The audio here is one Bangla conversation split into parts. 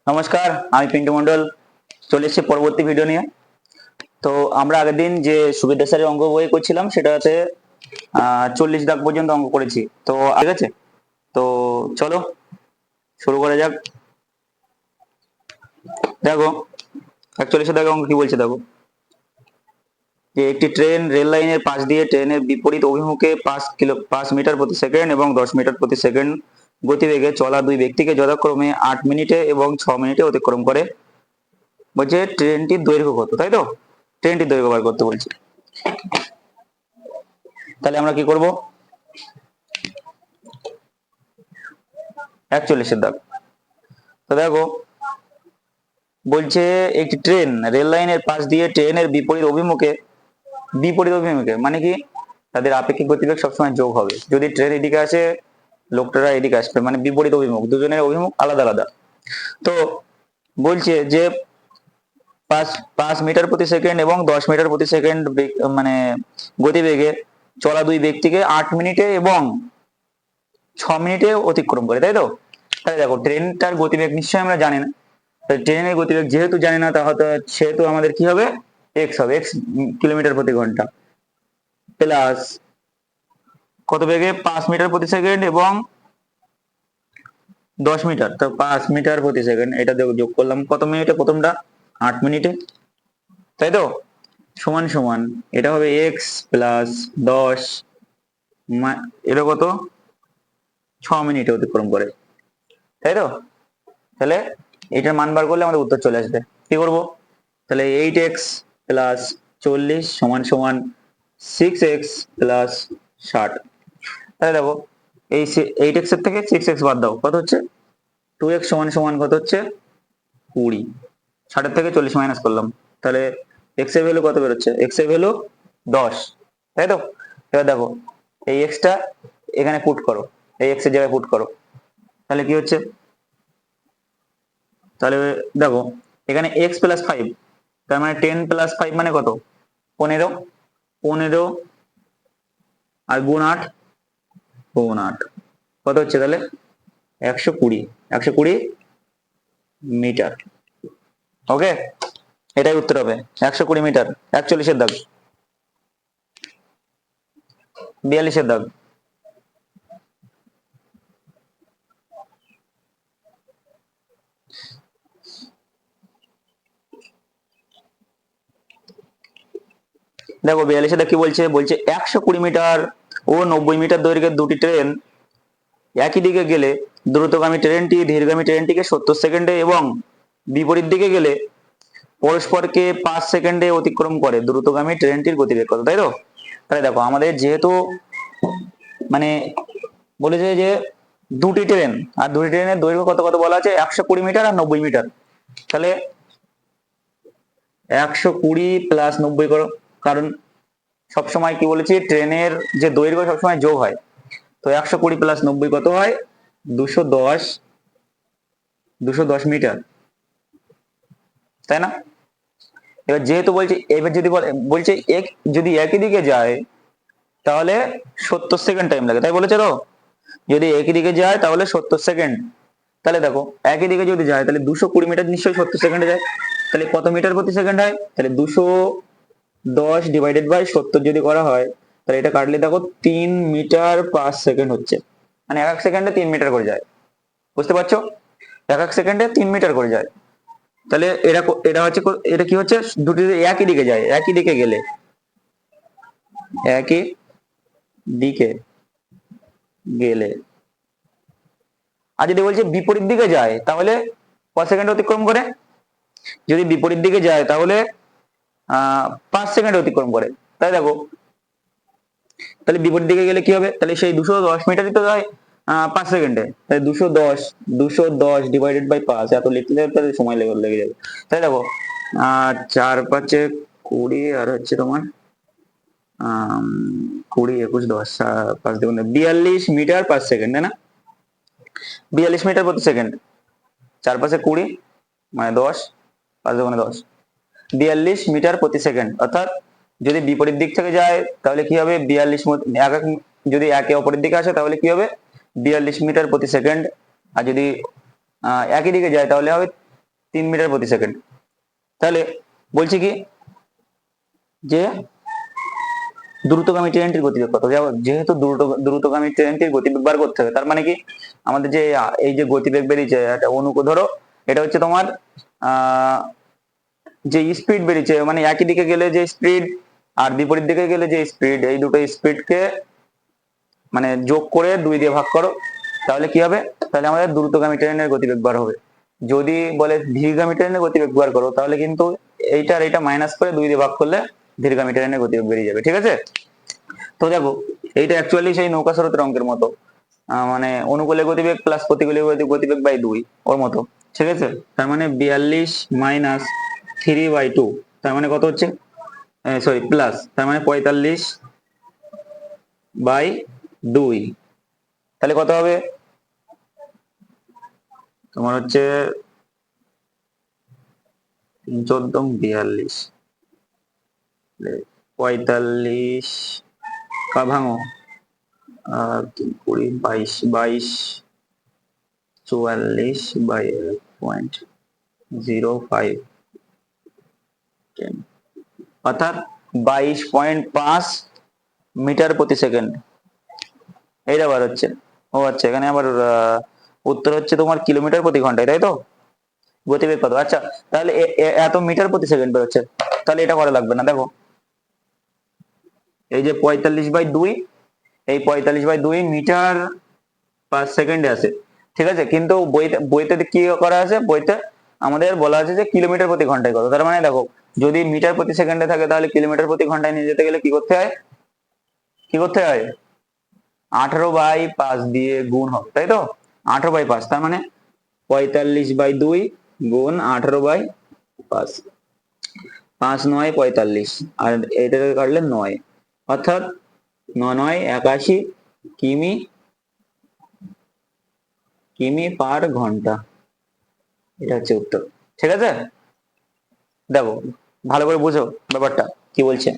নমস্কার, আমি পিন্টু মন্ডল চলে এসেছি পরবর্তী ভিডিও নিয়ে। তো আমরা আগের দিন যে সুবিদ্যা স্যারের অঙ্ক বই করছিলাম সেটাতে 40 দাগ পর্যন্ত অঙ্ক করেছি। তো ঠিক আছে, তো চলো শুরু করা যাক। দেখো 41 দাগে অঙ্ক কি বলছে দেখো, যে একটি ট্রেন রেল লাইনের পাশ দিয়ে ট্রেনের বিপরীত অভিমুখে 5 মিটার প্রতি সেকেন্ড এবং 10 মিটার প্রতি সেকেন্ড গতিবেগে চলা দুই ব্যক্তিকে যথাক্রমে 8 মিনিটে এবং 6 মিনিটে অতিক্রম করে। বলছে ট্রেনটির দৈর্ঘ্য কত, তাই তো? ট্রেনটির দৈর্ঘ্য বার করতে বলছে। তাহলে আমরা কি করব, 41 দাগ। তো দেখো বলছে একটি ট্রেন রেল লাইনের পাশ দিয়ে ট্রেনের বিপরীত অভিমুখে মানে কি, তাদের আপেক্ষিক গতিবেগ সবসময় যোগ হবে। যদি ট্রেন এদিকে আসে লোকটারা এদিকে আসবে, মানে বিপরীত অভিমুখ, দুজনের অভিমুখ আলাদা আলাদা। তো বলছে যে পাঁচ 5 মিটার প্রতি সেকেন্ড এবং 10 মিটার প্রতি সেকেন্ড মানে গতিবেগে চলা দুই ব্যক্তিকে 8 মিনিটে এবং 6 মিনিটে অতিক্রম করে, তাই তো? তাহলে দেখো ট্রেনটার গতিবেগ নিশ্চয়ই আমরা জানি না, ট্রেনের গতিবেগ যেহেতু জানি না তাহলে সেহেতু আমাদের কি হবে, এক্স হবে, এক্স কিলোমিটার প্রতি ঘন্টা প্লাস কত বেগে, 5 মিটার প্রতি সেকেন্ড এবং 10 মিটার, তো 5 মিটার প্রতি সেকেন্ড, এটা যোগ করলাম কত মিনিটে, প্রথমটা 8 মিনিটে, তাই তো? সমান সমান এটা হবে এক্স প্লাস 10, এটা কত, 6 মিনিটে অতিক্রম করে, তাই তো? তাহলে এটার মান বার করলে আমাদের উত্তর চলে আসবে। কি করব, তাহলে 8x প্লাস 40 সমান সমান 6x প্লাস 60। তাহলে দেখো এই 8x এর থেকে 6x বাদ দাও, কত হচ্ছে 2x সমান সমান কত হচ্ছে 20। 60 থেকে 40 মাইনাস করলাম, তাহলে x এর ভ্যালু কত বেরোচ্ছে, x এর ভ্যালু 10, তাই তো? এবার দেখো এই x টা এখানে পুট করো, এই x এর জায়গায় পুট করো, তাহলে কি হচ্ছে, তাহলে দেখো এখানে x প্লাস 5, তার মানে 10 প্লাস 5 মানে কত, 15, 15 আর গুণ 8, গুণ 8 কত হচ্ছে তাহলে 120, 120 মিটার। ওকে, এটাই উত্তর হবে 120 মিটার। 41 এর দাগ, 42 এর দাগ। দেখো 42 এর দাগ কি বলছে, বলছে 120 মিটার ও 90 মিটার দৈর্ঘ্যের দুটি ট্রেন একই দিকে গেলে দ্রুতগামী ট্রেনটি ধীরগামী ট্রেনটিকে 70 সেকেন্ডে এবং বিপরীত দিকে গেলে পরস্পরকে 5 সেকেন্ডে অতিক্রম করে। দ্রুতগামী ট্রেনটির গতিবেগ কত, তাই তো? তাহলে দেখো আমাদের যেহেতু মানে বলেছে যে দুটি ট্রেন, আর দুটি ট্রেনের দৈর্ঘ্য কত কত বলা আছে, 120 মিটার আর 90 মিটার, তাহলে 120 প্লাস 90 করো, কারণ সবসময় কি বলেছি, ট্রেনের যে দৈর্ঘ্য সবসময় যোগ হয়। তো 120 প্লাস 90 কত হয়, 210, 210 মিটার, তাই না? এবার যেহেতু বলছে, এবার যদি বলছে যদি একই দিকে যায় তাহলে 70 সেকেন্ড টাইম লাগে, তাই বলেছে তো? যদি একই দিকে যায় তাহলে 70 সেকেন্ড। তাহলে দেখো একই দিকে যদি যায় তাহলে 220 মিটার নিশ্চয়ই 70 সেকেন্ডে যায়, তাহলে কত মিটার প্রতি সেকেন্ড হয়, তাহলে 210 ডিভাইডেড বাই 70 যদি করা হয় তাহলে এটা কাটলে দেখো 3 মিটার পার সেকেন্ড হচ্ছে, মানে এক এক সেকেন্ডে 3 মিটার করে যায়। বুঝতে পারছো, এক এক সেকেন্ডে 3 মিটার করে যায়। তাহলে এটা হচ্ছে, এটা কি হচ্ছে, দুটি একই দিকে যায়, একই দিকে গেলে, একই দিকে গেলে। আর যদি বলছে বিপরীত দিকে যায় তাহলে কত সেকেন্ড অতিক্রম করে, যদি বিপরীত দিকে যায় তাহলে 5 সেকেন্ড অতিক্রম করে। তাই দেখো তাহলে বিপরীত দিকে গেলে কি হবে, তাহলে সেই 210 মিটারই তো যায় 5 সেকেন্ডে, তাহলে 210 ডিভাইডেড বাই 5, এত লিখলে তাহলে সময় লেগে যাবে। তাই দেখো 4 5 20 আর হচ্ছে তোমার 20 21 10 5 2 42 মিটার পার সেকেন্ড, তাই না? 42 মিটার প্রতি সেকেন্ড, 4 5 20 মানে 10, 5 2 10, 42 মিটার প্রতি সেকেন্ড। অর্থাৎ যদি বিপরীত দিক থেকে যায় তাহলে কি হবে 42, যদি একে অপরের দিকে আসে তাহলে কি হবে 42 মিটার প্রতি সেকেন্ড, আর যদি একই দিকে যায় তাহলে হবে মিটার প্রতি সেকেন্ড। তাহলে বলছি কি যে দ্রুতগামী ট্রেনটির গতিবেগ কত, যেহেতু দ্রুতগামী ট্রেনটির গতিবেগ বার করতে হবে, তার মানে কি আমাদের যে এই যে গতিবেগ বেরিয়েছে এটা ধরো এটা হচ্ছে তোমার যে স্পিড বেরিয়েছে, মানে একই দিকে গেলে যে স্পিড আর বিপরীত দিকে গেলে যে স্পিড, এই দুটো স্পিডকে মানে যোগ করে 2 দিয়ে ভাগ করো, তাহলে কি হবে, তাহলে আমাদের দ্রুতগামী ট্রেনের গতিবেগ বার হবে। যদি বলে ধীরগামী ট্রেনের গতিবেগ বার করো, তাহলে কিন্তু এইটার এটা মাইনাস করে 2 দিয়ে ভাগ করলে ধীরগামী ট্রেনের গতিবেগ বেরিয়ে যাবে। ঠিক আছে, তো দেখো এইটা অ্যাকচুয়ালি সেই নৌকা স্রোতের অঙ্কের মতো, মানে অনুকূলে গতিবেগ প্লাস প্রতিকূলে গতিবেগ বাই 2 ওর মতো। ঠিক আছে, তার মানে 42 মাইনাস 3/2, তার মানে কত হচ্ছে, সরি প্লাস, তার মানে 45/2, তাহলে কত হবে তোমার হচ্ছে 42, 45 কা ভাঙো, 20, 22, 44/0.05, অর্থাৎ 22.5 মিটার প্রতি সেকেন্ড এইটা বার হচ্ছে। ও আচ্ছা, এখানে আবার উত্তর হচ্ছে তোমার কিলোমিটার প্রতি ঘন্টায়, তাই তো? গতিবেগ কত, আচ্ছা তাহলে এত মিটার প্রতি সেকেন্ড বেরোচ্ছে, তাহলে এটা করা লাগবে না। দেখো এই যে 45/2, এই 45/2 মিটার পার সেকেন্ডে আছে। ঠিক আছে, কিন্তু বইতে কি করা আছে, বইতে আমাদের বলা আছে যে কিলোমিটার প্রতি ঘন্টায় কত। তার মানে দেখো যদি মিটার প্রতি সেকেন্ডে থাকে, তাহলে কিলোমিটার প্রতি ঘন্টায় নিয়ে যেতে গেলে কি করতে হয়, 18/5 দিয়ে গুণ হবে, তাই তো? 18/5, তার মানে 45/2 গুণ 18/5, 5 9 45, আর এটাকে কাটলে 9, অর্থাৎ 9 9 81 কিমি পার ঘন্টা, এটা হচ্ছে উত্তর। ঠিক আছে, দেখো ভালো করে বুঝো ব্যাপারটা কি বলছে।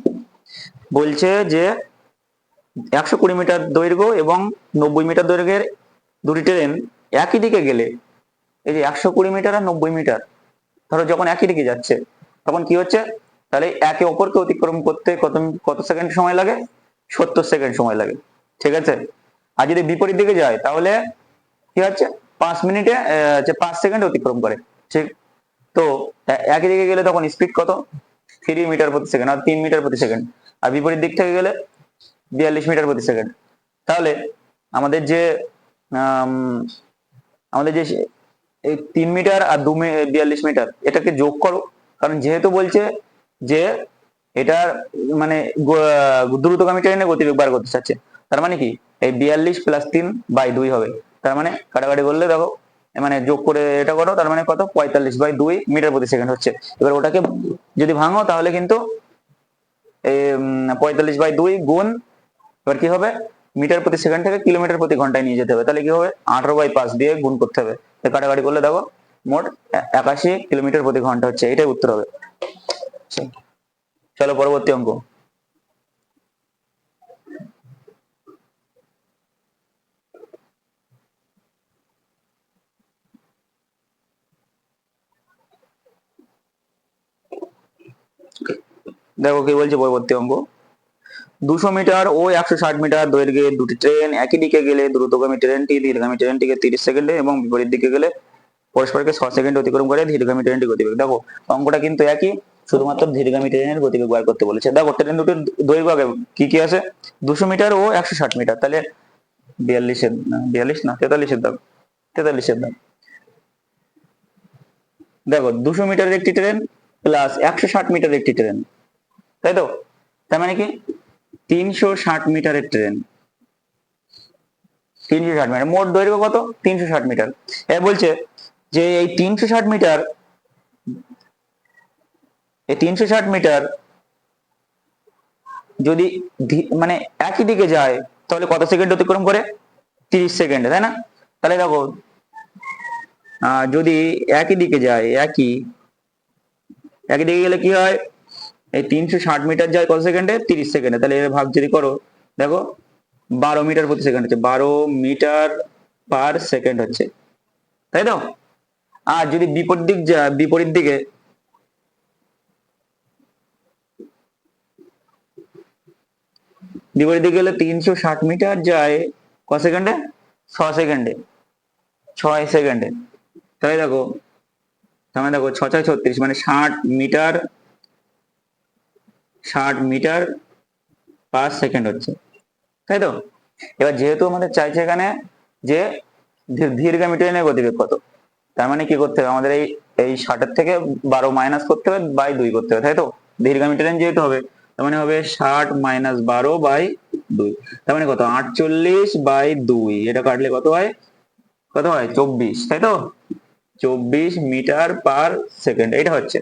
বলছে যে 120 মিটার দৈর্ঘ্য এবং 90 মিটার দৈর্ঘ্যের দুটি ট্রেন একই দিকে গেলে, এই যে 120 মিটার আর 90 মিটার, ধরো যখন একই দিকে যাচ্ছে তখন কি হচ্ছে, তাহলে একে অপরকে অতিক্রম করতে কত কত সেকেন্ড সময় লাগে, 70 সেকেন্ড সময় লাগে। ঠিক আছে, আর যদি বিপরীত দিকে যায় তাহলে কি হচ্ছে, 5 মিনিটে 5 সেকেন্ড অতিক্রম করে। ঠিক, তো একই দিকে গেলে তখন স্পিড কত, 3 মিটার প্রতি সেকেন্ড আর 3 মিটার প্রতি সেকেন্ড, আর বিপরীত দিক থেকে গেলে 42 মিটার প্রতি সেকেন্ড। তাহলে আমাদের যে আমাদের যে এই 3 মিটার আর 42 মিটার এটাকে যোগ করো, কারণ যেহেতু বলছে যে এটা মানে দ্রুতগামী ট্রেনের গতিবেগ বার করতে চাচ্ছে, তার মানে কি এই 42 প্লাস 3/2 হবে, তার মানে কাটাকাটি করলে দেখো মানে যোগ করে এটা করো, তার মানে কত, 45/2 মিটার প্রতি সেকেন্ড হচ্ছে। এবার ওটাকে যদি ভাঙো তাহলে কিন্তু 45/2 গুণ, এবার কি হবে, মিটার প্রতি সেকেন্ড থেকে কিলোমিটার প্রতি ঘন্টায় নিয়ে যেতে হবে, তাহলে কি হবে 18/5 দিয়ে গুণ করতে হবে, কাটাকাটি করলে দেখো মোট 81 কিলোমিটার প্রতি ঘন্টা হচ্ছে, এটাই উত্তর হবে। চলো পরবর্তী অঙ্ক। দেখো কি বলছে পরবর্তী অঙ্ক, 200 মিটার ও 160 মিটার দৈর্ঘ্যের দুটি ট্রেন একই দিকে গেলে দ্রুতগামী ট্রেনটি ধীরগামী ট্রেনটিকে 30 সেকেন্ডে এবং বিপরীত দিকে গেলে পরস্পরকে 6 সেকেন্ড অতিক্রম করে ধীরগামী ট্রেনটি গতিবেগ। দেখো অঙ্কটা কিন্তু একই, শুধুমাত্র ধীরগামী ট্রেনের গতিবেগ বার করতে বলেছে। দেখো ট্রেন দুটির দৈর্ঘ্য আগে কি কি আছে, 200 মিটার ও 160 মিটার, তাহলে 43 দাম, 43 দাম। দেখো 200 মিটারের একটি ট্রেন প্লাস 160 মিটারের একটি ট্রেন, তাই তো? তার মানে কি 360 মিটারের ট্রেন, 360 মিটার, মোট দৈর্ঘ্য কত, 360 মিটার। এ বলছে যে এই 360 মিটার, এই 360 মিটার যদি মানে একই দিকে যায় তাহলে কত সেকেন্ড অতিক্রম করে, 30 সেকেন্ডে, তাই না? তাহলে দেখো যদি একই দিকে যায়, একই দিকে গেলে কি হয়, এই 360 মিটার যায় কত সেকেন্ডে, 30 সেকেন্ডে, তাহলে এর ভাগ যদি করো দেখো 12 মিটার প্রতি সেকেন্ড হচ্ছে, 12 মিটার পার সেকেন্ড হচ্ছে, তাই তো? আর যদি বিপরীত দিকে গেলে 360 মিটার যায় ক সেকেন্ডে? 6 সেকেন্ডে, 6 সেকেন্ডে। তাই দেখো, তাহলে দেখো 6 6 36 মানে 60 মিটার, 60 মিটার পার সেকেন্ড হচ্ছে, তাই তো? এবার যেহেতু আমাদের চাইছে এখানে যে ধীরগামী ট্রেনের গতিবেগ কত, তার মানে কি করতে হবে আমাদের, এই 60-এর থেকে 12 মাইনাস করতে হবে, বাই 2 করতে হবে, তাই তো? ধীরগামী ট্রেন যেহেতু হবে, তার মানে হবে 60 মাইনাস 12 বাই 2, তার মানে কত? 48/2। এটা কাটলে কত হয়? 24, তাই তো? 24 মিটার পার সেকেন্ড, এটা হচ্ছে।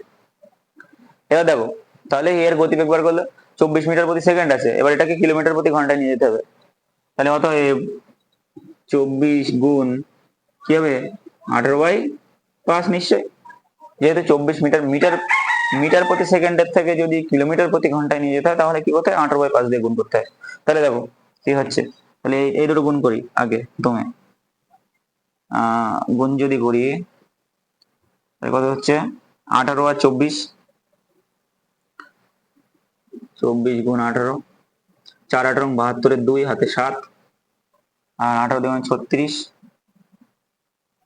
এবার দেখো, তাহলে এর গতিবেগ বার করলে 24 মিটার প্রতি সেকেন্ড আছে, এবার এটাকে কিলোমিটার প্রতি ঘন্টায় নিয়ে যেতে হবে। তাহলে কত? 24 গুণ কি হবে? 18/5 নিশ্চয়, যেহেতু 24 মিটার মিটার মিটার প্রতি সেকেন্ডের থেকে যদি কিলোমিটার প্রতি ঘন্টায় নিয়ে যেতে হয়, তাহলে কি করতে হয়? 18/5 দিয়ে গুণ করতে হয়। তাহলে দেখো কি হচ্ছে, তাহলে এই দুটো গুণ করি আগে প্রথমে, গুণ যদি করি তাহলে কত হচ্ছে? 18 আর 24, 24 গুণ 18, 4 18 72, 2 হাতে 7, আর 18 2 36,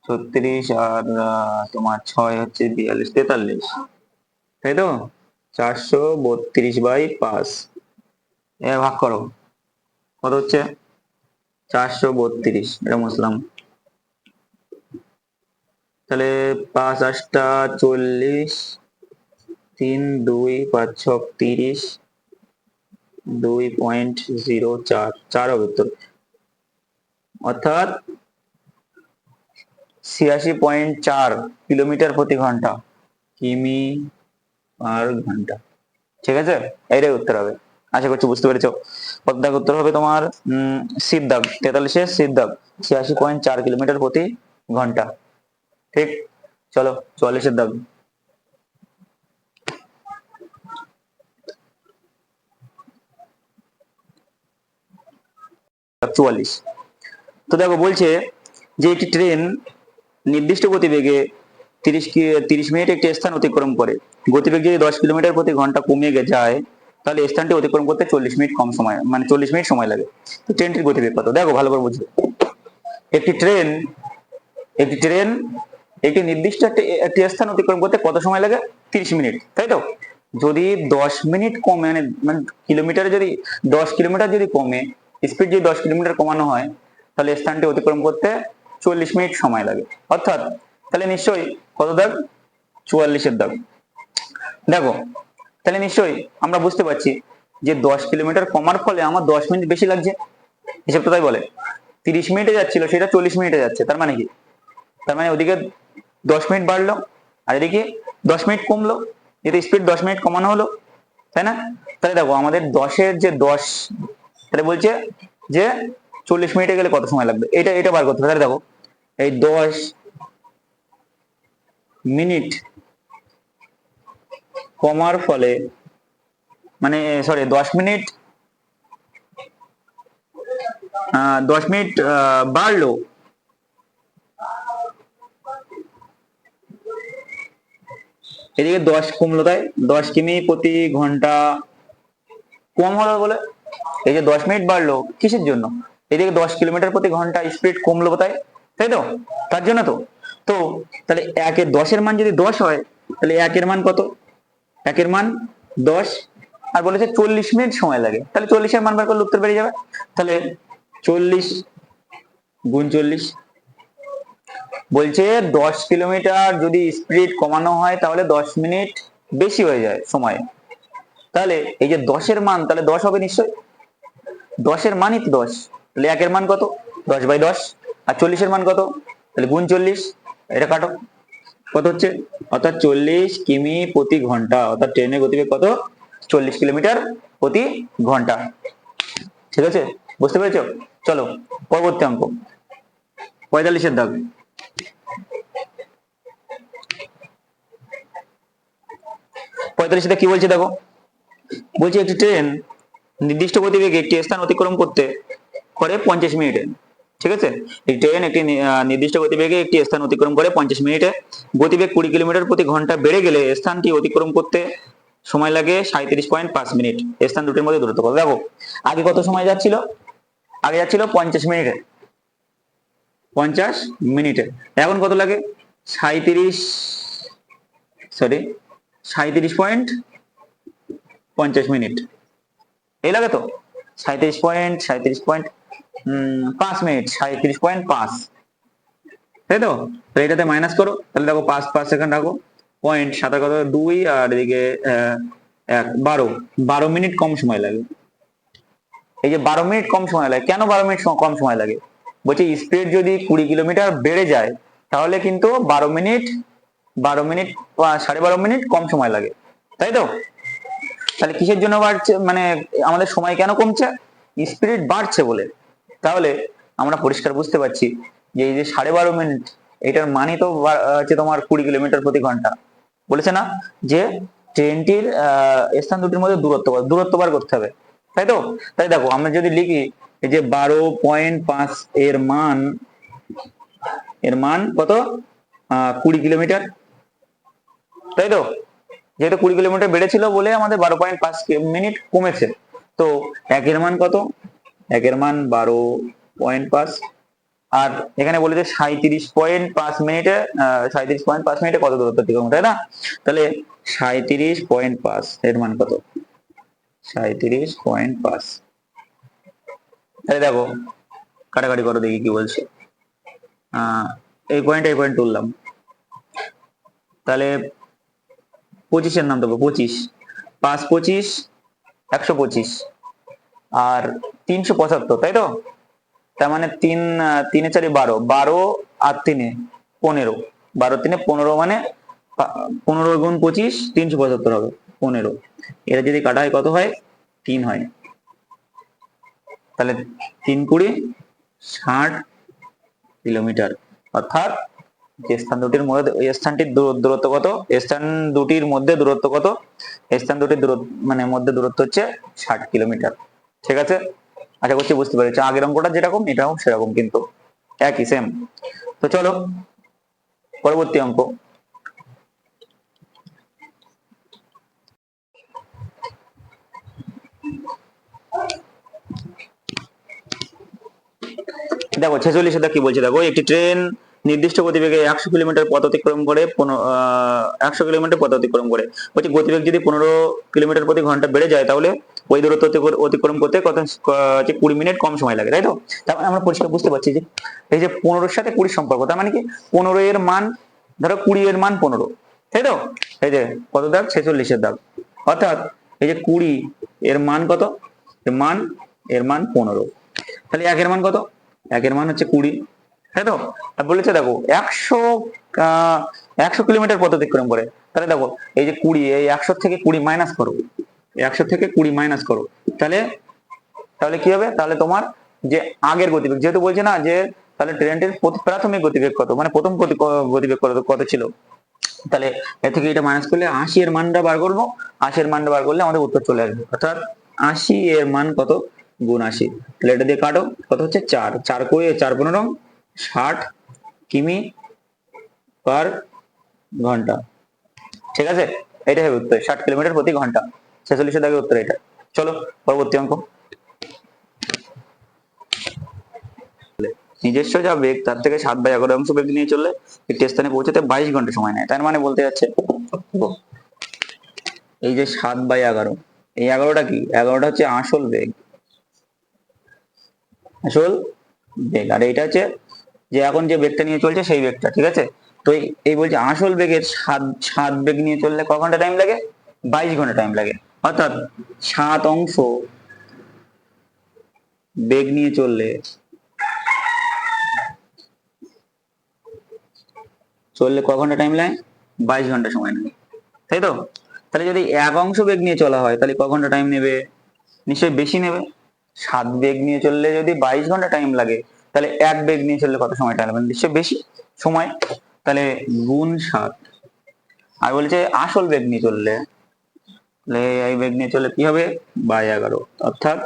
36 আর তোমার 6 হচ্ছে 42 43, তাই তো? 432/5, এ ভাগ করো, কত হচ্ছে? 432, এটা মুছলাম। তাহলে 5 8টা 40, 3 2 5 6 30, 2.04 4 হবে উত্তর, অর্থাৎ 86.4 কিলোমিটার প্রতি ঘন্টা, কিমি পার ঘন্টা। ঠিক আছে, এইটাই উত্তর হবে। আশা করছি বুঝতে পেরেছো। কত দাগ উত্তর হবে তোমার? সির দাগ, 43-এর সির দাগ, 86.4 কিলোমিটার প্রতি ঘন্টা। ঠিক, চলো 44-এর দাগ। 44, তো দেখো বলছে যে একটি ট্রেন নির্দিষ্ট গতিবেগে 30 মিনিট একটি স্থান অতিক্রম করে, গতিবেগ যদি 10 কিলোমিটার প্রতি ঘন্টা কমিয়ে যায়, তাহলে স্থানটি অতিক্রম করতে 40 মিনিট কম সময়, মানে 40 মিনিট সময় লাগে। তো ট্রেনটির গতিবেগ কত? দেখো ভালো করে বুঝবে। একটি ট্রেন একটি নির্দিষ্ট একটি স্থান অতিক্রম করতে কত সময় লাগে? 30 মিনিট, তাই তো? যদি 10 মিনিট কমে, মানে কিলোমিটারে যদি 10 কিলোমিটার যদি কমে, স্পিড যদি 10 কিলোমিটার কমানো হয়, তাহলে স্থানটি অতিক্রম করতে 40 মিনিট সময় লাগে। অর্থাৎ তাহলে নিশ্চয়ই কত দাগ? 44-এর দাগ। দেখো, তাহলে নিশ্চয়ই আমরা বুঝতে পারছি যে 10 কিলোমিটার কমার ফলে আমার 10 মিনিট বেশি লাগছে, হিসেব তো তাই বলে। 30 মিনিটে যাচ্ছিল সেটা 40 মিনিটে যাচ্ছে, তার মানে কি? তার মানে ওদিকে 10 মিনিট বাড়লো আর এদিকে 10 মিনিট কমলো, যেহেতু স্পিড 10 মিনিট কমানো হলো, তাই না? তাহলে দেখো আমাদের 10-এর যে 10, তাহলে বলছে যে 40 মিনিটে গেলে কত সময় লাগবে, এটা বার করতে হবে। তাহলে দেখো, এই 10 মিনিট কমার ফলে, মানে সরি 10 মিনিট 10 মিনিট বাড়লো, এদিকে 10 কমলো, তাই 10 কিমি প্রতি ঘন্টা কম হলো বলে এই যে 10 মিনিট বাড়লো, কিসের জন্য? এদিকে 10 কিলোমিটার প্রতি ঘন্টা স্পিড কমলো, তাই তো? তার জন্য তো। তো তাহলে 1-এর 10-এর মান যদি 10 হয়, তাহলে 1-এর মান কত? 1-এর মান 10, আর বলেছে 40 মিনিট সময় লাগে, তাহলে 40-এর মান বার করলে উত্তর বেরিয়ে যাবে। তাহলে 40 গুণ 40, বলছে 10 কিলোমিটার যদি স্পিড কমানো হয় তাহলে 10 মিনিট বেশি হয়ে যায় সময়। তাহলে এই যে 10-এর মান, তাহলে 10 হবে নিশ্চয়, 10-এর মানই তো 10, তাহলে 1-এর মান কত? 10/10, আর 40-এর মান কত? তাহলে গুণ 40, এটা কাটো, কত হচ্ছে? অর্থাৎ 40 কিমি প্রতি ঘন্টা, অর্থাৎ ট্রেনের গতিবেগ কত? 40 কিলোমিটার প্রতি ঘন্টা। ঠিক আছে, বুঝতে পেরেছো? চলো পরবর্তী অঙ্ক, 45-এর দাগ। 45-টা কি বলছে দেখো, বলছে একটি ট্রেন নির্দিষ্ট গতিবেগে একটি স্থান অতিক্রম করতে করে 50 মিনিটে, ঠিক আছে। এই ট্রেন একটি নির্দিষ্ট গতিবেগে একটি স্থান অতিক্রম করে 50 মিনিটে। গতিবেগ 20 কিলোমিটার প্রতি ঘন্টা বেড়ে গেলে স্থানটি অতিক্রম করতে সময় লাগে 37.5 মিনিট। স্থান দুটির মধ্যে দূরত্ব কত? দেখো আগে কত সময় যাচ্ছিল, আগে যাচ্ছিল 50 মিনিটে, 50 মিনিটে, এখন কত লাগে 37.50 মিনিট এই লাগে তো 37.5 মিনিট, 37.5, তাই তো। এটাতে মাইনাস করো, তাহলে দেখো 5 সেকেন্ড রাখো, পয়েন্ট 7 কত 2, আর এদিকে 1, 12 মিনিট কম সময় লাগে। এই যে 12 মিনিট কম সময় লাগে, কেন 12 মিনিট কম সময় লাগে? বলছি স্পিড যদি 20 কিলোমিটার বেড়ে যায় তাহলে কিন্তু 12 মিনিট 12.5 মিনিট কম সময় লাগে, তাই তো। তাহলে কিসের জন্য বাড়ছে, মানে আমাদের সময় কেন কমছে? স্পিড বাড়ছে বলে। তাহলে আমরা পরিষ্কার বুঝতে পারছি যে এই যে 12.5 মিনিট, এটার মানে তো হচ্ছে তোমার 20 কিলোমিটার প্রতি ঘন্টা। বলেছে না যে ট্রেনটির স্থান দুটির মধ্যে দূরত্ব বার করতে হবে, তাই তো। তাই দেখো আমরা যদি লিখি এই যে 12.5 এর মান কত, 20 কিলোমিটার, তাই তো। যেহেতু 20 কিলোমিটার বেড়েছিল বলে আমাদের 12.5 মিনিট কমেছে। তো একের মান কত, একের মান 12.5, আর এখানে বলেছে 37.5 মিনিটে, 37.5 মিনিটে কত দূরত্ব অতিক্রম, তাই না। তাহলে 37.5 এর মান কত, 37.5, তাহলে দেখো কাটাকাটি করো দেখি কি বলছে। এই পয়েন্ট তুললাম, তাহলে 25-এর নাম দেবো, 25, 5 25 125, আর 375, তাই তো। তার মানে 3 4 12, 12 আর 3 15, 12 3 15, মানে 15 গুণ 25 375 হবে 15। এটা যদি কাটা হয় কত হয়, 3 হয়। তাহলে 3 20 60 কিলোমিটার। অর্থাৎ যে স্থান দুটির মধ্যে, ওই স্থানটির দূরত্ব কত, স্থান দুটির মধ্যে দূরত্ব কত, স্থান দুটির দূরত্ব মানে মধ্যে দূরত্ব হচ্ছে 60 কিলোমিটার। ঠিক আছে, আশা করছি বুঝতে পেরেছি। আগের অঙ্কটা যেরকম এটাও সেরকম, কিন্তু একই সেম। তো চলো পরবর্তী অঙ্ক। দেখো 46 কি বলছে, দেখো একটি ট্রেন নির্দিষ্ট গতিবেগে 100 কিলোমিটার পথ অতিক্রম করে 100 কিলোমিটার পথ অতিক্রম করে। বলছি গতিবেগ যদি 15 কিলোমিটার প্রতি ঘন্টা বেড়ে যায় তাহলে ওই দূরত্ব অতিক্রম করতে কত 20 মিনিট কম সময় লাগে, তাই তো। তারপরে আমরা পরিষ্কার বুঝতে পারছি যে এই যে 15-এর সাথে 20 সম্পর্ক, তার মানে কি 15 এর মান ধরো 20 এর মান 15, তাই তো। এই যে কত দাগ, 46-এর দাগ। অর্থাৎ এই যে 20 এর মান কত, এর মান 15, তাহলে একের মান কত, একের মান হচ্ছে 20, তাই তো। আর বলেছে দেখো 100 কিলোমিটার পথ অতিক্রম করে, তাহলে দেখো এই যে 20, এই 100 থেকে 20 মাইনাস করো, 100 থেকে 20 মাইনাস করো, তাহলে তাহলে কি হবে, তাহলে তোমার যে আগের গতিবেগ, যেহেতু বলছে না যে তাহলে ট্রেনটির প্রাথমিক গতিবেগ কত, মানে প্রথম গতিবেগ কত ছিল, তাহলে এর থেকে এটা মাইনাস করলে 80 এর মানটা বার করবো, 80 এর মানটা বার করলে আমাদের উত্তর চলে আসবে। অর্থাৎ 80 এর মান কত, গুণ 80, তাহলে এটা দিয়ে কাটো, কত হচ্ছে 4, 4 করে 4 15 60 কিমি পার ঘন্টা। ঠিক আছে, এটাই হবে উত্তর, 60 কিলোমিটার প্রতি ঘন্টা। 46-এর দাগের উত্তর এটা। চলো পরবর্তী অঙ্ক। নিজস্ব যা বেগ তার থেকে 7/11 বেগ নিয়ে চললে একটি স্থানে পৌঁছাতে 22 ঘন্টা সময় নেয়। তার মানে বলতে যাচ্ছে এই যে 7/11, এই 11টা কি, 11টা হচ্ছে আসল বেগ, আসল বেগ, আর এইটা হচ্ছে যে এখন যে বেগটা নিয়ে চলছে সেই বেগটা, ঠিক আছে। তো এই বলছে আসল বেগের 7 বেগ নিয়ে চললে ক ঘন্টা টাইম লাগে, 22 ঘন্টা টাইম লাগে। অর্থাৎ 7 অংশ বেগ নিয়ে চললে ক ঘন্টা টাইম লাগে, 22 ঘন্টা সময় নেবে, তাই তো। তাহলে যদি 1 অংশ বেগ নিয়ে চলা হয় তাহলে ক ঘন্টা টাইম নেবে, নিশ্চয়ই বেশি নেবে। 7 বেগ নিয়ে চললে যদি 22 ঘন্টা টাইম লাগে, তাহলে 1 বেগ নিয়ে চললে কত সময় টাইম লাগবে, নিশ্চয়ই বেশি সময়। তাহলে গুণ 7। আর বলছে আসল বেগ নিয়ে চললে, এই বেগ নিয়ে চললে কি হবে, 11, অর্থাৎ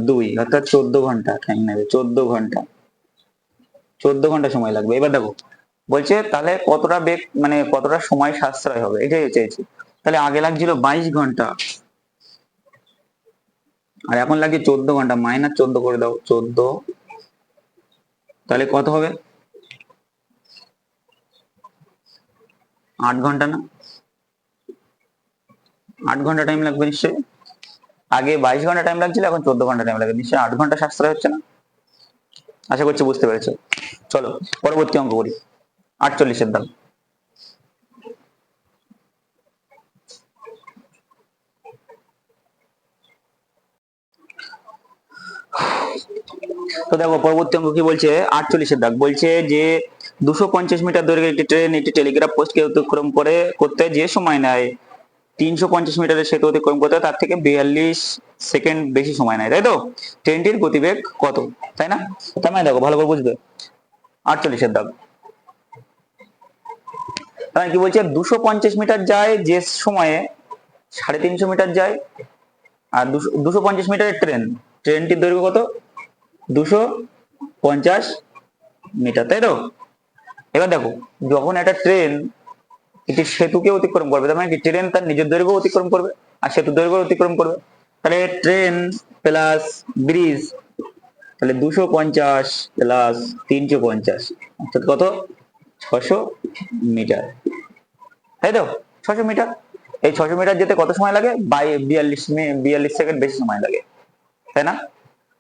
2 অর্থাৎ 14 ঘন্টা টাইম নেবে, 14 ঘন্টা, 14 ঘন্টা সময় লাগবে। এবার দেখো বলছে তাহলে কতটা বেগ মানে কতটা সময় সাশ্রয় হবে এটাই চাইছি। তাহলে আগে লাগছিল 22 ঘন্টা আর এখন লাগছে 14 ঘন্টা, -14 করে দাও, 14, তাহলে কত হবে? 8 ঘন্টা না? 8 ঘন্টা টাইম লাগবে নিশ্চয়ই। আগে 22 ঘন্টা টাইম লাগছিল, এখন 14 ঘন্টা টাইম লাগবে, নিশ্চয়ই 8 ঘন্টা সাশ্রয় হচ্ছে না? আশা করছি বুঝতে পেরেছো। চলো পরবর্তী অঙ্ক করি, 48-এর দাম। তো দেখো পরবর্তী অঙ্ক কি বলছে, 48-এর দাগ বলছে যে 250 মিটার দৈর্ঘ্যের একটি ট্রেন একটি টেলিগ্রাফ পোস্টকে অতিক্রম করতে যে সময় নেয় 350 মিটারের সেতু অতিক্রম করতে তার থেকে 42 সেকেন্ড বেশি সময় নেয়, তাই তো? ট্রেনটির গতিবেগ কত, তাই না? তার মানে দেখো ভালো করে বুঝবে, 48-এর দাগ তার কি বলছে 250 মিটার যায় যে সময়ে 350 মিটার যায়, আর 250 মিটারের ট্রেনটির দৈর্ঘ্য কত? 250 মিটার, তাই তো? এবার দেখো যখন একটা ট্রেন একটি সেতুকে অতিক্রম করবে তার মানে কি ট্রেন তার নিজের দৈর্ঘ্য অতিক্রম করবে আর সেতুর দৈর্ঘ্য অতিক্রম করবে, তাহলে ট্রেন প্লাস ব্রিজ, তাহলে 250 প্লাস 350 অর্থাৎ কত? 600 মিটার, তাই তো? 600 মিটার, এই 600 মিটার যেতে কত সময় লাগে? 42 সেকেন্ড বেশি সময় লাগে, তাই না?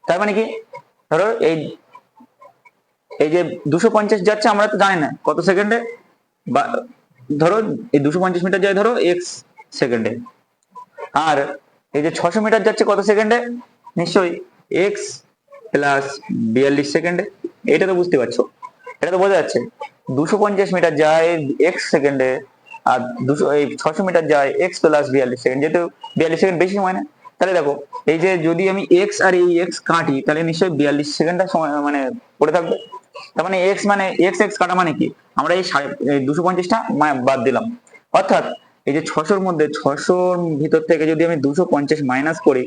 তার মানে কি ধরো এই এই যে 250 যাচ্ছে আমরা তো জানি না কত সেকেন্ডে, বা ধরো এই 250 মিটার যায় ধরো এক্স সেকেন্ডে, আর এই যে 600 মিটার যাচ্ছে কত সেকেন্ডে? নিশ্চয়ই এক্স প্লাস 42 সেকেন্ডে। এটা তো বুঝতে পারছো, এটা তো বোঝা যাচ্ছে 250 মিটার যায় এক্স সেকেন্ডে আর 600 মিটার যায় এক্স প্লাস 42 সেকেন্ড, যেহেতু 42 সেকেন্ড বেশি সময় না। তাহলে দেখো এই যে যদি আমি এক্স আর এই এক্স কাটি তাহলে নিশ্চয়ই 42 সেকেন্ডটা সময় মানে পড়ে থাকবে। তার মানে এক্স মানে এক্স এক্স কাটা মানে কি আমরা এই 250টা বাদ দিলাম, অর্থাৎ এই যে 600-র মধ্যে 600-র ভিতর থেকে যদি আমি 250 মাইনাস করি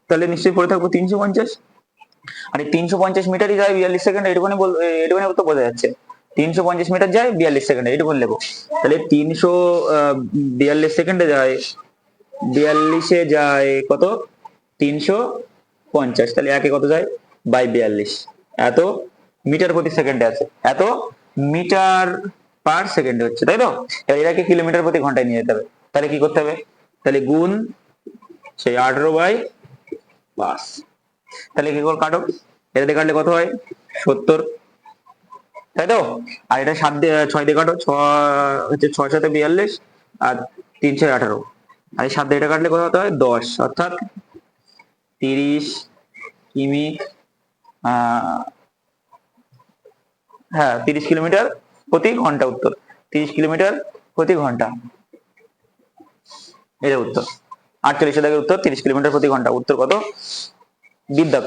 তাহলে নিশ্চয়ই পড়ে থাকবো 350। আর এই 350 মিটারই যায় 42 সেকেন্ড, এটুকুনি তো বোঝা যাচ্ছে 350 মিটার যায় 42 সেকেন্ডে, এটুকুনি লেখো। তাহলে 342 সেকেন্ডে যায় 42-এ যায় কত? 350, তাহলে একে কত যায়? বাই 42, এত মিটার প্রতি সেকেন্ডে আছে, এত মিটার পার সেকেন্ডে হচ্ছে, তাই তো? এবার এটাকে কিলোমিটার প্রতি ঘন্টায় নিয়ে যেতে হবে, তাহলে কি করতে হবে? তাহলে গুণ সেই 18/5, তাহলে কি করে কাটো? এটাতে কাটলে কত হয়? 70, তাই তো? আর এটা 6 দিয়ে কাটো, 6 হচ্ছে 6 × 7 = 42 আর 3 × 6 = 18, আর এই 7 দিয়ে এটা কাটলে কত হতে হয়? 10, অর্থাৎ 30 কিমি, হ্যাঁ 30 কিলোমিটার প্রতি ঘন্টা, উত্তর 30 কিলোমিটার প্রতি ঘন্টা, এটা উত্তর। 48 দাগের উত্তর 30 কিলোমিটার প্রতি ঘন্টা, উত্তর কত? বিদ্যা।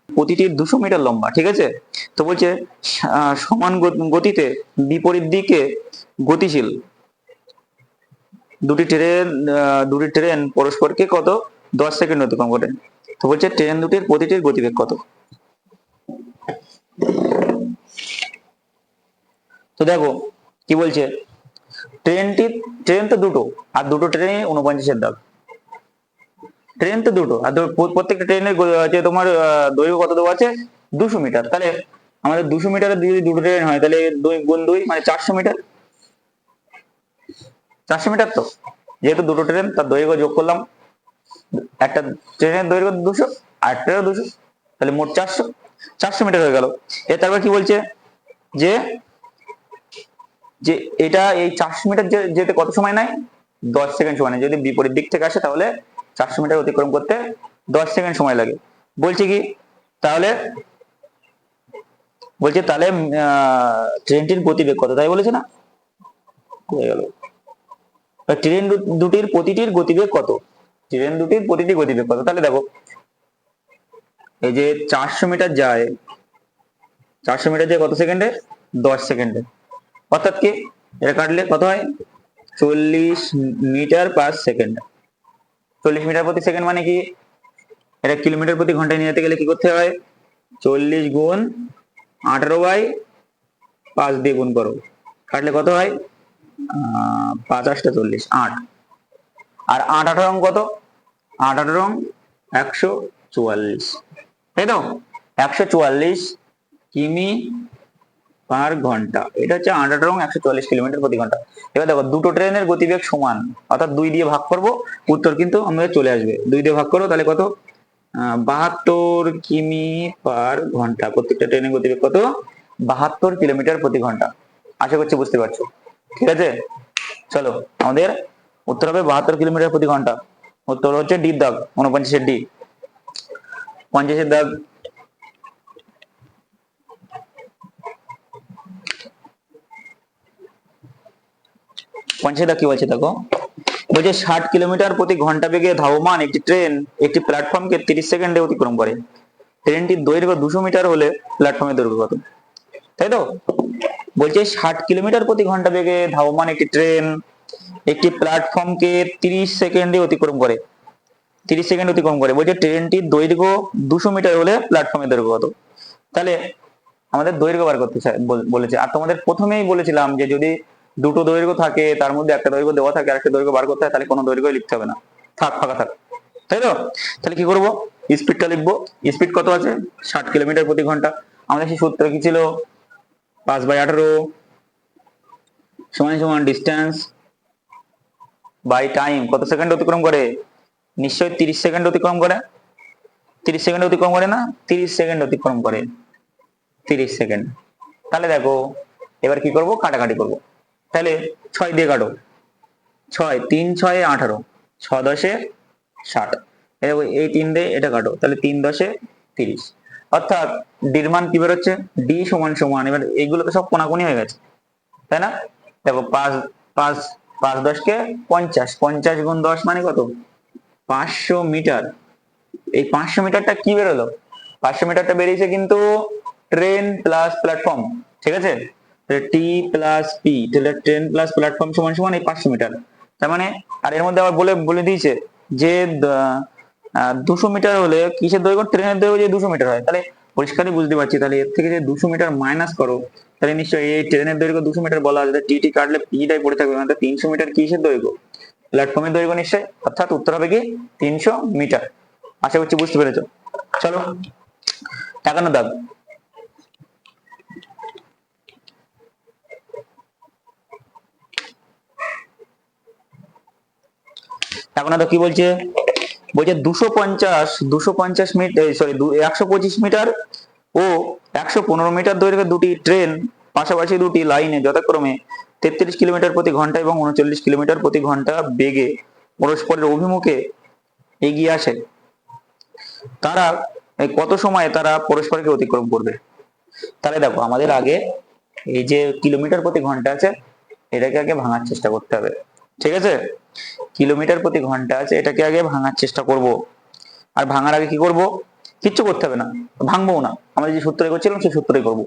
প্রতিটি 200 মিটার লম্বা, ঠিক আছে? তো বলছে সমান গতিতে বিপরীত দিকে গতিশীল দুটি ট্রেন পরস্পরকে কত 10 সেকেন্ড অতিক্রম করে, তো বলছে ট্রেন দুটির প্রতিটির গতিবেগ কত? তো দেখো কি বলছে, ট্রেন তো দুটো আর দুটো ট্রেনে 49-এর দাগ, ট্রেন তো দুটো আর প্রত্যেকটা ট্রেনের যে তোমার দৈর্ঘ্য কত দেওয়া আছে? 200 মিটার, তাহলে আমাদের 200 মিটারের যদি দুটো ট্রেন হয় তাহলে 2 গুণ 2 মানে 400 মিটার, 400 মিটার, তো যেহেতু দুটো ট্রেন তার দৈর্ঘ্য যোগ করলাম, একটা ট্রেনের দৈর্ঘ্য 200 আর একটারও 200, তাহলে মোট 400 মিটার হয়ে গেল। তারপর কি বলছে যে যে এটা এই 400 মিটার যেতে কত সময় নেয়? 10 সেকেন্ড সময় নেয়, যদি বিপরীত দিক থেকে আসে তাহলে 400 মিটার অতিক্রম করতে 10 সেকেন্ড সময় লাগে। বলছে কি তাহলে ট্রেনটির গতিবেগ কত, তাই বলেছে না? হয়ে গেল, ট্রেন দুটির প্রতিটির গতিবেগ কত? ট্রেন দুটির প্রতিটি গতিবেগ কত? তাহলে দেখো এই যে 400 মিটার যায়, 400 মিটার যায় কত সেকেন্ডে? 10 সেকেন্ডে, অর্থাৎ কি এটা কাটলে কত হয়? 40 মিটার পার সেকেন্ড। 40 মিটার প্রতি সেকেন্ড মানে কি, এটা কিলোমিটার প্রতি ঘন্টায় নিয়ে যেতে গেলে কি করতে হয়, 40 গুণ 18/5 দিয়ে গুণ করো, কাটলে কত হয়, 5 8 40, 8। আর 8 18 কত, 8 18 144, তাই তো, 144 কিমি পার ঘন্টা। এটা হচ্ছে 8 18 144 কিলোমিটার প্রতি ঘন্টা। এবার দেখো দুটো ট্রেনের গতিবেগ সমান, অর্থাৎ 2 দিয়ে ভাগ করব, উত্তর কিন্তু আমাদের চলে আসবে। 2 দিয়ে ভাগ করো তাহলে কত, 72 কিমি পার ঘন্টা। প্রত্যেকটা ট্রেনের গতিবেগ কত, 72 কিলোমিটার প্রতি ঘন্টা। আশা করছি বুঝতে পারছো, ঠিক আছে। চলো আমাদের উত্তর হবে 72 কিলোমিটার প্রতি ঘন্টা। উত্তর হচ্ছে ডি দাগ, 49 ডি। 50 দাগ, 50 দাগ কি বলছে দেখো, বলছে 60 কিলোমিটার প্রতি ঘন্টা বেগে ধাবমান একটি ট্রেন একটি প্ল্যাটফর্মকে 30 সেকেন্ডে অতিক্রম করে। ট্রেনটির দৈর্ঘ্য 200 মিটার হলে প্ল্যাটফর্মের দৈর্ঘ্য কত, তাই তো। বলছে 60 কিলোমিটার প্রতি ঘন্টা বেগে ধাবমান একটি ট্রেন একটি প্ল্যাটফর্মকে 30 সেকেন্ডে অতিক্রম করে। 30 সেকেন্ড অতিক্রম করে, বলছে ট্রেনটির দৈর্ঘ্য 200 মিটার হলে প্ল্যাটফর্মের দৈর্ঘ্য কত। তাহলে আমাদের দৈর্ঘ্য বার করতে বলেছে। আর তোমাদের প্রথমেই বলেছিলাম যে যদি দুটো দৈর্ঘ্য থাকে তার মধ্যে একটা দৈর্ঘ্য দেওয়া থাকে আর একটা দৈর্ঘ্য বার করতে হয়, তাহলে কোনো দৈর্ঘ্য লিখতে হবে না, থাক ফাঁকা থাক, তাই তো। তাহলে কি করব, স্পিডটা লিখবো। স্পিড কত আছে, 60 কিলোমিটার প্রতি ঘন্টা। আমাদের সেই সূত্র কি ছিল, 5/18 সমান সমান ডিস্টেন্স বাই টাইম, কত সেকেন্ড অতিক্রম করে, নিশ্চয়ই 30 সেকেন্ড অতিক্রম করে। 30 সেকেন্ড অতিক্রম করে না, 30 সেকেন্ড অতিক্রম করে, 30 সেকেন্ড। তাহলে দেখো এবার কি করব, কাটাকাটি করব। তাহলে 6 দিয়ে কাটো, 6 3 6 18, 6 10 60। এই 3 দিয়ে এটা কাটো, তাহলে 3 10 30। অর্থাৎ ডির মান কি বেরোচ্ছে, ডি সমান সমান, এবার এইগুলো তো সব কোনাকুনি হয়ে গেছে, তাই না। দেখো 5 5 5 10 কে 50, 50 গুণ 10 মানে কত, 500 মিটার। এই 500 মিটারটা কি বেরোলো, 500 মিটারটা বেরিয়েছে কিন্তু ট্রেন প্লাস প্ল্যাটফর্ম, ঠিক আছে। টি প্লাস পি, তাহলে ট্রেন প্লাস প্ল্যাটফর্ম সমান সমান এই 500 মিটার। তার মানে, আর এর মধ্যে আবার বলে বলে দিয়েছে যে 200 মিটার হলে কিসের দৈর্ঘ্য, ট্রেনের দৈর্ঘ্য যে 200 মিটার হয়, তাহলে পরিষ্কারই বুঝতে পারছি। তাহলে এর থেকে যে 200 মিটার মাইনাস করো, তাহলে নিশ্চয়ই এই ট্রেনের দৈর্ঘ্য 200 মিটার বলা আছে, টি টি কাটলে পিটাই পড়ে থাকবে, মানে 300 মিটার কিসের দৈর্ঘ্য, প্ল্যাটফর্মের দৈর্ঘ্য নিশ্চয়। অর্থাৎ উত্তর হবে কি 300 মিটার। আশা করছি বুঝতে পেরেছো। চলো 51 দাগ, 51 দাগ কি বলছে, বলছে 250 মিটার, সরি 125 মিটার ও 115 মিটার দৈর্ঘ্যের দুটি ট্রেন পাশাপাশি দুটি লাইনে যথাক্রমে 33 কিলোমিটার প্রতি ঘন্টা এবং 39 কিলোমিটার প্রতি ঘন্টা বেগে পরস্পরের অভিমুখে এগিয়ে আসে। তারা কত সময়ে তারা পরস্পরকে অতিক্রম করবে। তাহলে দেখো আমাদের আগে এই যে কিলোমিটার প্রতি ঘন্টা আছে এটাকে আগে ভাঙার চেষ্টা করতে হবে, ঠিক আছে। কিলোমিটার প্রতি ঘন্টা আছে, এটাকে আগে ভাঙার চেষ্টা করব। আর ভাঙার আগে কি করব, কিচ্ছু করতে হবে না, ভাঙবো না, আমরা যে সূত্রে করছিলাম সেই সূত্রে করব।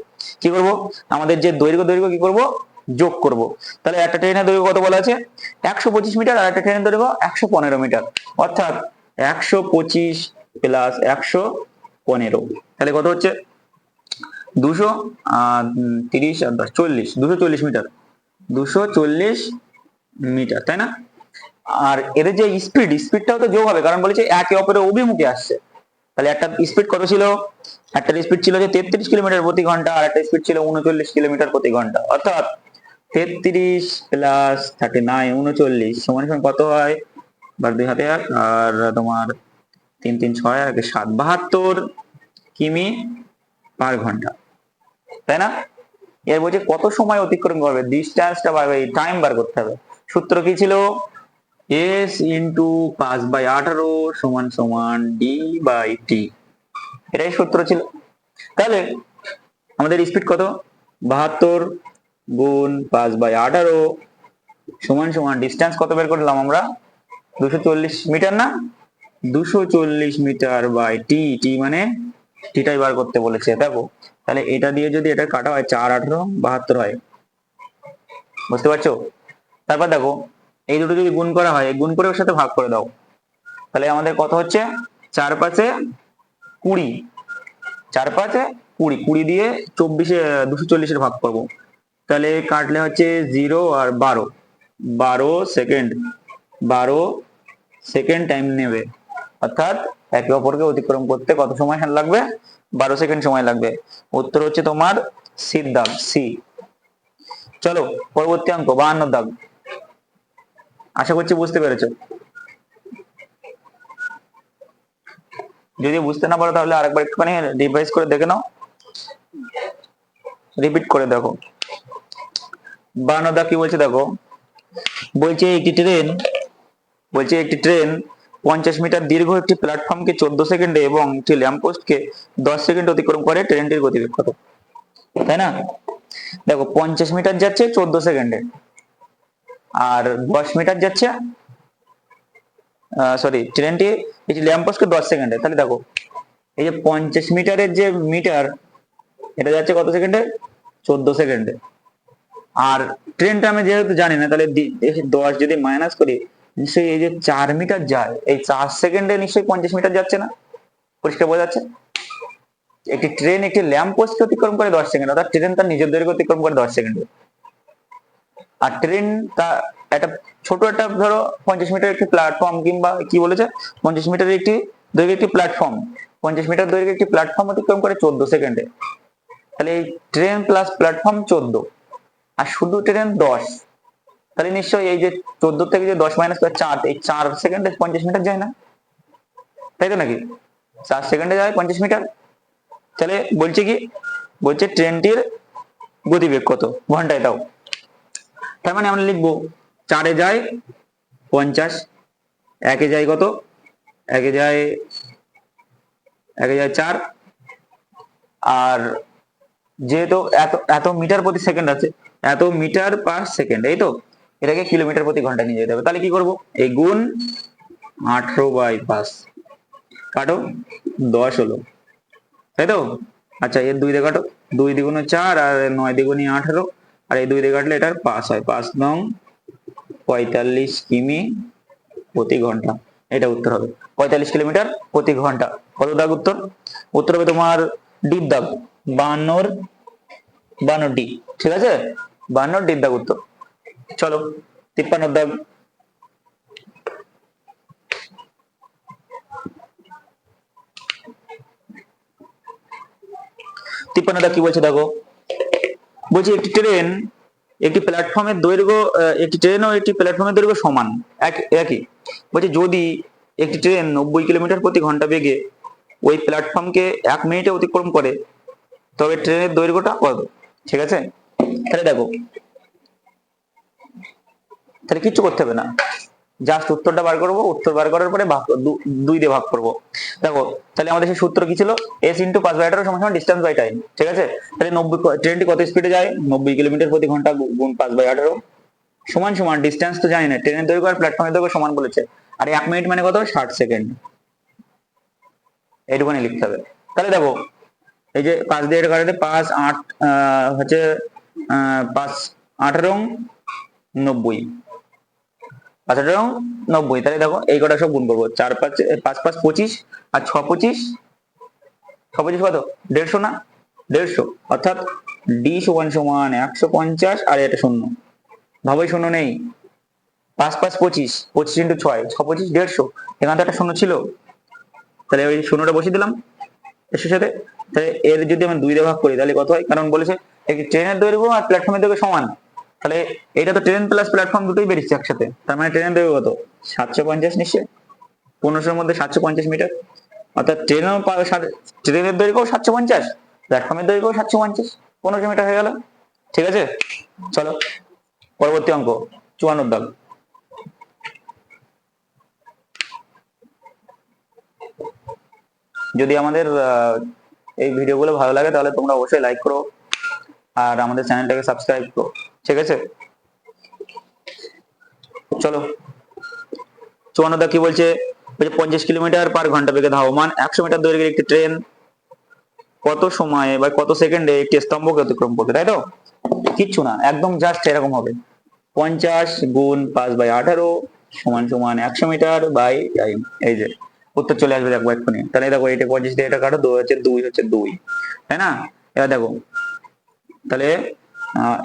কি করব, আমাদের যে দৈর্ঘ্য কি করব, যোগ করব। তাহলে একটা ট্রেনের দৈর্ঘ্য কত বলা আছে, 125 মিটার, আর একটা ট্রেনের দৈর্ঘ্য 115 মিটার। অর্থাৎ 125 প্লাস 115, তাহলে কত হচ্ছে 230 আর 10 40, 240 মিটার, 240 মিটার, তাই না। আর এদের যে স্পিডটাও তো যোগ হবে, কারণ বলেছে একে অপরের অভিমুখে আসছে। তাহলে একটা স্পিড কত ছিল, একটা স্পিড ছিল যে 33 কিলোমিটার প্রতি ঘন্টা, আর একটা স্পিড ছিল 39 কিলোমিটার প্রতি ঘন্টা। অর্থাৎ 33 প্লাস 39 39 সমান সমান কত হয়, বার 2 হাতে 1, আর তোমার 3 3 6 আর 7, 72 কিমি পার ঘন্টা, তাই না। এর বলছে কত সময় অতিক্রম করবে, ডিস্টেন্সটা বার, টাইম বার করতে হবে। সূত্র কি ছিল, এস ইন্টু 5/18 সমান সমান ডি বাই টি, এটাই সূত্র ছিল। তাহলে আমাদের স্পিড কত, 72 গুণ 5/18 সমান সমান ডিস্টেন্স কত বের করলাম আমরা, 240 মিটার না, 240 মিটার বাই টি, টি মানে টিটাই বার করতে বলেছে। দেখো তাহলে এটা দিয়ে যদি এটা কাটা হয় 4 18 72 হয়, বুঝতে পারছো। তারপর দেখো এই দুটো যদি গুণ করা হয়, গুণ করে ওর সাথে ভাগ করে দাও, তাহলে আমাদের কত হচ্ছে 4 5 20, 4 5 20, 20 দিয়ে 240 ভাগ করব, তাহলে কাটলে হচ্ছে 0 আর 12, 12 সেকেন্ড, 12 সেকেন্ড টাইম নেবে, অর্থাৎ একে অপরকে অতিক্রম করতে কত সময় লাগবে? 12 সেকেন্ড সময় লাগবে। উত্তর হচ্ছে তোমার সির দাগ, সি। চলো পরবর্তী অঙ্ক 52 দাগ। আশা করছি বুঝতে পেরেছো। যদি বুঝতে না পারো তাহলে আরেকবার একটুখানি রিভাইজ করে দেখে নাও, রিপিট করে দেখো। 52 দাগ কি বলছে দেখো, বলছে একটি ট্রেন 50 মিটার দীর্ঘ একটি প্ল্যাটফর্মকে 14 সেকেন্ডে এবং একটি ল্যাম্পপোস্টকে 10 সেকেন্ড অতিক্রম করে, ট্রেনটির গতিবেগ কত? তাই না? দেখো 50 মিটার যাচ্ছে 14 সেকেন্ডে, আর 10 মিটার যাচ্ছে, সরি ট্রেনটি একটি ল্যাম্পপোস্টকে 10 সেকেন্ডে, তাহলে দেখো এই যে 50 মিটারের যে মিটার, এটা যাচ্ছে কত সেকেন্ডে? 14 সেকেন্ডে। আর ট্রেনটা আমি যেহেতু জানি না, তাহলে 10 যদি মাইনাস করি, নিশ্চয়ই এই যে 4 মিটার যায়, এই 4 সেকেন্ডে নিশ্চয়ই 50 মিটার যাচ্ছে না, পরিষ্কার বোঝা যাচ্ছে। একটি ট্রেন একটি ল্যাম্প পোস্টকে অতিক্রম করে 10 সেকেন্ড, অর্থাৎ ট্রেন তার নিজের দৈর্ঘ্য অতিক্রম করে 10 সেকেন্ডে। আর ট্রেন তা একটা ছোট একটা ধরো 50 মিটার একটি প্ল্যাটফর্ম, কিংবা কি বলেছে 50 মিটারের একটি দৈর্ঘ্যের একটি প্ল্যাটফর্ম, 50 মিটার দৈর্ঘ্যের একটি প্ল্যাটফর্ম অতিক্রম করে 14 সেকেন্ডে, তাহলে এই ট্রেন প্লাস প্ল্যাটফর্ম 14, আর শুধু ট্রেন 10, তাহলে নিশ্চয়ই এই যে 14 থেকে যে 10 মাইনাস করে 4, এই 4 সেকেন্ডে 50 মিটার যায় না, তাই তো নাকি? 4 সেকেন্ডে যায় 50 মিটার। তাহলে বলছে কি, বলছে ট্রেনটির গতিবেগ কত ঘন্টায় দাও। তার মানে আমরা লিখবো 4 যায় 50, একে যায় কত, একে যায় 4, আর যেহেতু এত এত মিটার প্রতি সেকেন্ড আছে, এত মিটার পার সেকেন্ড, এই তো এটাকে কিলোমিটার প্রতি ঘন্টা নিয়ে যেতে হবে। তাহলে কি করব, এই গুণ 18/5, কাটো 10 হলো, তাই তো? আচ্ছা এর 2 দিয়ে কাটো, 2 দ্বিগুণে 4 আর 9 দ্বিগুণে 18, আর এই 2 দিয়ে কাটলে এটার 5 হয়, 5 নং 45 কিমি প্রতি ঘন্টা, এটা উত্তর হবে 45 কিলোমিটার প্রতি ঘন্টা। কত দাগ উত্তর? উত্তর হবে তোমার ডি দাগ, 52 ডি, ঠিক আছে? 52 ডি দাগ উত্তর। চলো 53 দাগ। 53 দাগ কি বলছে দেখো, বলছি একটি ট্রেন একটি প্ল্যাটফর্মের দৈর্ঘ্য, একটি ট্রেন ও একটি প্ল্যাটফর্মের দৈর্ঘ্য সমান, একই। বলছে যদি একটি ট্রেন 90 কিলোমিটার প্রতি ঘন্টা বেগে ওই প্ল্যাটফর্মকে 1 মিনিটে অতিক্রম করে, তবে ট্রেনের দৈর্ঘ্যটা কত? ঠিক আছে, তাহলে দেখো, তাহলে কিচ্ছু করতে হবে না, জাস্ট উত্তরটা বার করবো, উত্তর বার করার পরে ভাগ 2 দিয়ে ভাগ করবো। দেখো তাহলে আমাদের সেই সূত্র কি ছিল, s ইন্টু 5/18 সমান ডিস্টেন্স বাই টাইম, ঠিক আছে? তাহলে 90, ট্রেনটি কত স্পিডে যায়, 90 কিলোমিটার প্রতি ঘন্টা গুণ 5/18 সমান সমান ডিস্টেন্স তো জানি না, ট্রেনের দৈর্ঘ্য আর প্ল্যাটফর্মের দৈর্ঘ্য সমান বলেছে, আর 1 মিনিট মানে কত, 60 সেকেন্ড, এইটুকুনি লিখতে হবে। তাহলে দেখো এই যে 5 দিয়ে এটা কাটাতে 5 8 হচ্ছে 5 18 90, 5 18 90, তাহলে দেখো এই কটা সব গুণ করবো, 4 5 5 5 25, আর 6 25, 6 25 কত, 150 না, 150, অর্থাৎ ডি সমান সমান 150, আর এটা শূন্য, ভাবে শূন্য নেই, 5 5 25, 25 ইন্টু 6, 6 25 150, এখানে তো একটা শূন্য ছিল, তাহলে ওই শূন্যটা বসিয়ে দিলাম এর সাথে। তাহলে এর যদি আমি 2 দিয়ে ভাগ করি তাহলে কত হয়, কারণ বলেছে একটি ট্রেনের দৈর্ঘ্য আর প্ল্যাটফর্মের দৈর্ঘ্য সমান, তাহলে এটা তো ট্রেন প্লাস প্ল্যাটফর্ম দুটোই বেরিয়েছে একসাথে, তার মানে ট্রেনের দৈর্ঘ্য কত, 750 নিশ্চয়, 1500 মধ্যে 750 মিটার, অর্থাৎ ট্রেনের দৈর্ঘ্য 750, প্ল্যাটফর্মের দৈর্ঘ্য 750, 1500 মিটার হয়ে গেল। ঠিক আছে, চলো পরবর্তী অঙ্ক 54 দাগ। যদি আমাদের এই ভিডিওগুলো ভালো লাগে তাহলে তোমরা অবশ্যই লাইক করো আর আমাদের চ্যানেলটাকে সাবস্ক্রাইব করো, ঠিক আছে? চলো 54 দাগ কি বলছে, 50 কিলোমিটার পার ঘন্টা বেগে ধাবমান 100 মিটার দৈর্ঘ্যের একটি ট্রেন কত সময়ে বা কত সেকেন্ডে একটি স্তম্ভকে অতিক্রম করবে, তাই তো? কিচ্ছু না, একদম জাস্ট এরকম হবে, 50 গুণ 5/18 সমান সমান 100 মিটার বাই টাইম। এই যে উত্তর চলে আসবে দেখো এক্ষুনি। তাহলে দেখো এটা 25 দিয়ে এটা কাটো, 2 হচ্ছে 2, তাই না? এবার দেখো তাহলে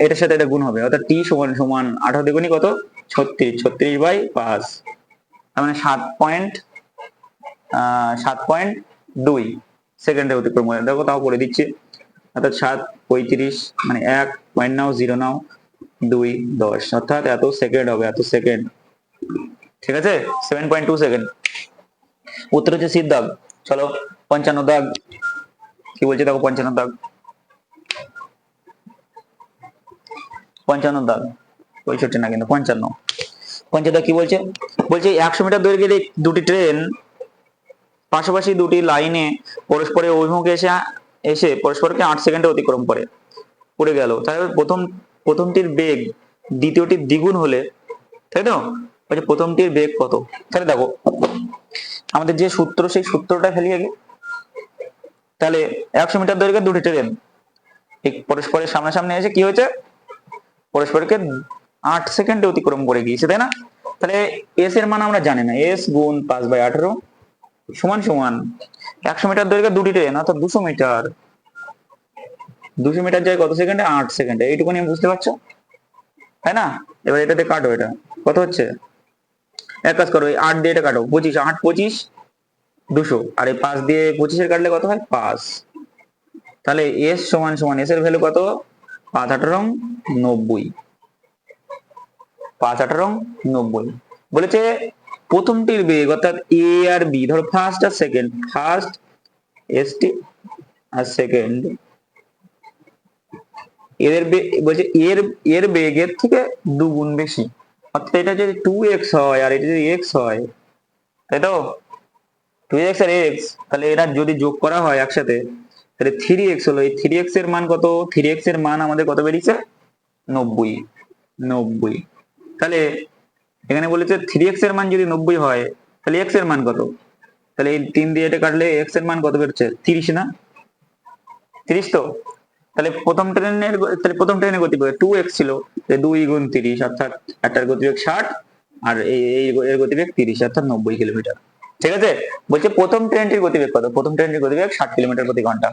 এটার সাথে এটা গুণ হবে, অর্থাৎ টি সমান সমান 18 দ্বিগুণী কত 36 তার মানে 7.2 সেকেন্ডে অতিক্রম করে। দেখো তাও করে দিচ্ছি, অর্থাৎ 7 35 মানে 1 পয়েন্ট নাও, 0 নাও, 2 10, অর্থাৎ এত সেকেন্ড হবে, এত সেকেন্ড। ঠিক আছে, 7.2 সেকেন্ড। উত্তর হচ্ছে সির দাগ। চলো 55 দাগ কি বলছে দেখো, 55 দাগ, 55 দাগ 65 না কিন্তু 55 দাগ কি বলছে, বলছে 100 মিটার দৈর্ঘ্যের দুটি ট্রেন পাশাপাশি দুটি লাইনে পরস্পরের অভিমুখে এসে এসে পরস্পরকে 8 সেকেন্ডে অতিক্রম করে পড়ে গেল। তাহলে প্রথমটির বেগ দ্বিতীয়টির দ্বিগুণ হলে, তাই তো? বলছে প্রথমটির বেগ কত। তাহলে দেখো আমাদের যে সূত্র, সেই সূত্রটা ফেলি আগে। তাহলে 100 মিটার দৈর্ঘ্যের দুটি ট্রেন পরস্পরের সামনাসামনি এসে কি হয়েছে, পরস্পরকে 8 সেকেন্ডে অতিক্রম করে গিয়েছে, তাই না? তাহলে এস এর মান আমরা জানি না, এস গুণ 5/18 সমান সমান 100 মিটার দৈর্ঘ্যের দুটি ট্রেন, অর্থাৎ 200 মিটার। 200 মিটার যায় কত সেকেন্ডে, 8 সেকেন্ডে। এইটুকুনি বুঝতে পারছো, তাই না? এবার এটাতে কাটো, এটা কত হচ্ছে, এক কাজ করো, 8 দিয়ে এটা কাটো, 25, 8 25 200, আর এই 5 দিয়ে 25 কাটলে কত হয় 5। তাহলে এস সমান সমান, এস এর ভ্যালু কত, 5 18 90, 5 18 90। বলেছে প্রথমটির বেগ, অর্থাৎ এ আর বি, ধরো ফার্স্ট আর সেকেন্ড, ফার্স্ট এসটি আর সেকেন্ড, এর বলছে এর বেগের থেকে 2 গুণ বেশি। অর্থাৎ এটা যদি 2x হয় আর এটা যদি x হয়, তাই তো, 2x আর x, তাহলে এরা যদি যোগ করা হয় একসাথে, তাহলে 3x হলো। এই 3x এর মান কত, 3x এর মান আমাদের কত বেরিয়েছে, 90। তাহলে এখানে বলেছে 3x এর মান যদি 90 হয়, তাহলে x এর মান কত। তাহলে এই 3 দিয়ে এটা কাটলে x এর মান কত বেরোচ্ছে, 30 না, 30 তো। তাহলে প্রথম ট্রেনের গতিবেগ 2x ছিল, 2 গুণ 30, অর্থাৎ একটার গতিবেগ 60 আর এর গতিবেগ 30, অর্থাৎ 90 কিলোমিটার। ঠিক আছে, বলছে প্রথম ট্রেনটির গতিবেগ কত, প্রথম ট্রেনটির গতিবেগ 60 কিলোমিটার প্রতি ঘন্টা।